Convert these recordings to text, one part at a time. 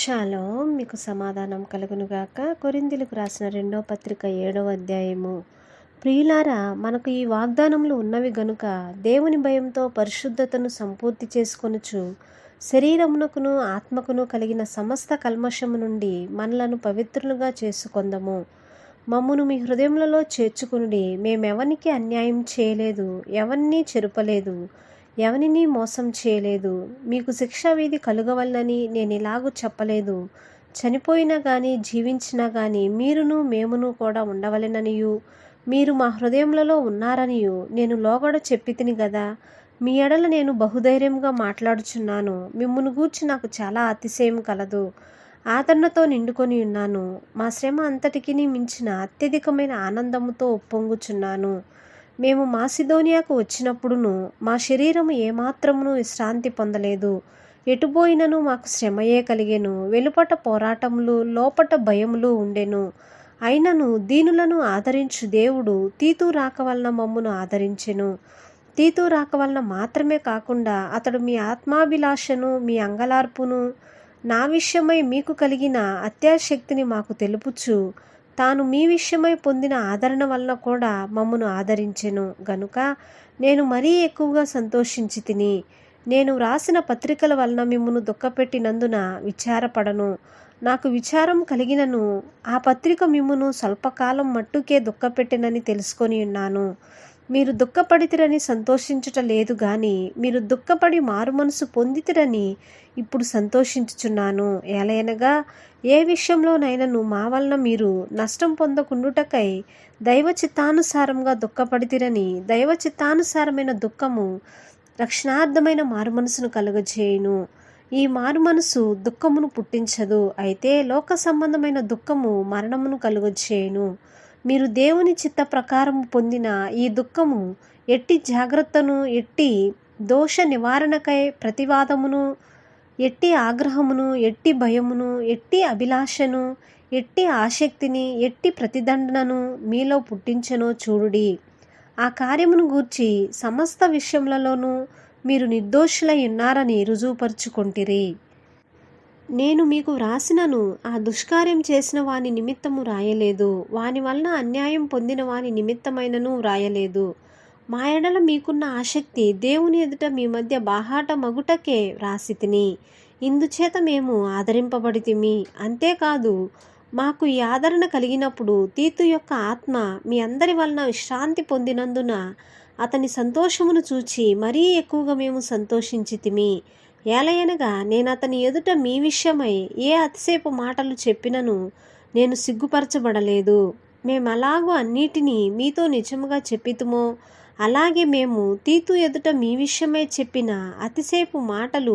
Shalom మీకు సమాధానం కలుగునుగాక. కొరింథీయులకు రాసిన 2వ పత్రిక 7వ అధ్యాయము. ప్రియులారా, మనకు ఈ వాగ్దానములు ఉన్నవి గనుక దేవుని భయంతో పరిశుద్ధతను సంపూర్తి చేసుకొనుచు శరీరమునకును ఆత్మకును కలిగిన సమస్త కల్మషము నుండి మనలను పవిత్రులుగా చేసుకొందము. మమ్మును మీ హృదయములలో చేర్చుకునుడి. మేమెవనికి అన్యాయం చేయలేదు, ఎవరినీ చెరుపలేదు, ఎవరినీ మోసం చేయలేదు. మీకు శిక్షావిధి కలుగవలనని నేను ఇలాగూ చెప్పలేదు. చనిపోయినా కానీ జీవించినా కానీ మీరును మేమును కూడా ఉండవలెననియు మీరు మా హృదయములలో ఉన్నారనియు నేను లోగడ చెప్పితిని గదా. మీ ఎడల నేను బహుధైర్యంగా మాట్లాడుచున్నాను. మిమ్మును గూర్చి నాకు చాలా అతిశయం కలదు. ఆదరణతో నిండుకొని ఉన్నాను. మా శ్రమ అంతటికి మించిన అత్యధికమైన ఆనందముతో ఉప్పొంగుచున్నాను. మేము మాసిదోనియాకు వచ్చినప్పుడును మా శరీరము ఏమాత్రమును విశ్రాంతి పొందలేదు. ఎటుపోయినను మాకు శ్రమయే కలిగెను. వెలుపట పోరాటములు, లోపట భయములు ఉండెను. అయినను దీనులను ఆదరించు దేవుడు తీతు రాక వలన మమ్మును ఆదరించెను. తీతు రాక వలన మాత్రమే కాకుండా అతడు మీ ఆత్మాభిలాషను, మీ అంగలార్పును, నా విషయమై మీకు కలిగిన అత్యాశక్తిని మాకు తెలుపుచు తాను మీ విషయమై పొందిన ఆదరణ వలన కూడా మమ్మను ఆదరించెను గనుక నేను మరీ ఎక్కువగా సంతోషించి తిని. నేను వ్రాసిన పత్రికల వలన మిమ్మును దుఃఖపెట్టినందున విచారపడను. నాకు విచారం కలిగినను ఆ పత్రిక మిమ్మును స్వల్పకాలం మట్టుకే దుఃఖపెట్టినని తెలుసుకొని ఉన్నాను. మీరు దుఃఖపడితిరని సంతోషించుట లేదు గాని మీరు దుఃఖపడి మారుమనసు పొందితిరని ఇప్పుడు సంతోషించుచున్నాను. ఏలయనగా ఏ విషయంలోనైనను మా వలన మీరు నష్టం పొందకుండుటకై దైవ చిత్తానుసారంగా దుఃఖపడితిరని, దైవ చిత్తానుసారమైన దుఃఖము రక్షణార్థమైన మారుమనసును కలుగజేయును. ఈ మారుమనసు దుఃఖమును పుట్టించదు, అయితే లోక సంబంధమైన దుఃఖము మరణమును కలుగజేయును. మీరు దేవుని చిత్త ప్రకారము పొందిన ఈ దుఃఖము ఎట్టి జాగ్రత్తను, ఎట్టి దోష నివారణకై ప్రతివాదమును, ఎట్టి ఆగ్రహమును, ఎట్టి భయమును, ఎట్టి అభిలాషను, ఎట్టి ఆసక్తిని, ఎట్టి ప్రతిదండనను మీలో పుట్టించెనో చూడుడి. ఆ కార్యమును గూర్చి సమస్త విషయములలోనూ మీరు నిర్దోషులై ఉన్నారని రుజువుపరుచుకొంటిరి. నేను మీకు వ్రాసినను ఆ దుష్కార్యం చేసిన వాని నిమిత్తము రాయలేదు, వాని వలన అన్యాయం పొందిన వాని నిమిత్తమైనను వ్రాయలేదు. మా ఎడల మీకున్న ఆసక్తి దేవుని ఎదుట మీ మధ్య బాహాట మగుటకే వ్రాసితిని. ఇందుచేత మేము ఆదరింపబడితిమి. అంతేకాదు, మాకు ఈ ఆదరణ కలిగినప్పుడు తీతు యొక్క ఆత్మ మీ అందరి వలన విశ్రాంతి పొందినందున అతని సంతోషమును చూచి మరీ ఎక్కువగా మేము సంతోషించితిమి. ఏలయనగా నేను అతని ఎదుట మీ విషయమై ఏ అతిశయపు మాటలు చెప్పినను నేను సిగ్గుపరచబడలేదు. మేమలాగూ అన్నిటినీ మీతో నిజముగా చెప్పితుమో అలాగే మేము తీతు ఎదుట మీ విషయమై చెప్పిన అతిశయపు మాటలు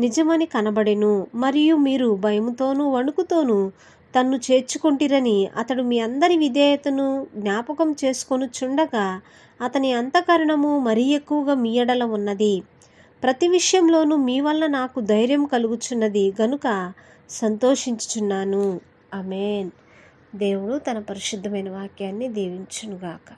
నిజమని కనబడెను. మరియు మీరు భయముతోనూ వణుకుతోనూ తన్ను చేర్చుకొంటిరని అతడు మీ అందరి విధేయతను జ్ఞాపకం చేసుకొనుచుండగా అతని అంతఃకరణము మరీ ఎక్కువగా మీ ఎడల ఉన్నది. ప్రతి విషయంలోనూ మీ వల్ల నాకు ధైర్యం కలుగుచున్నది గనుక సంతోషించుచున్నాను. ఆమేన్. దేవుడు తన పరిశుద్ధమైన వాక్యాన్ని దీవించునుగాక.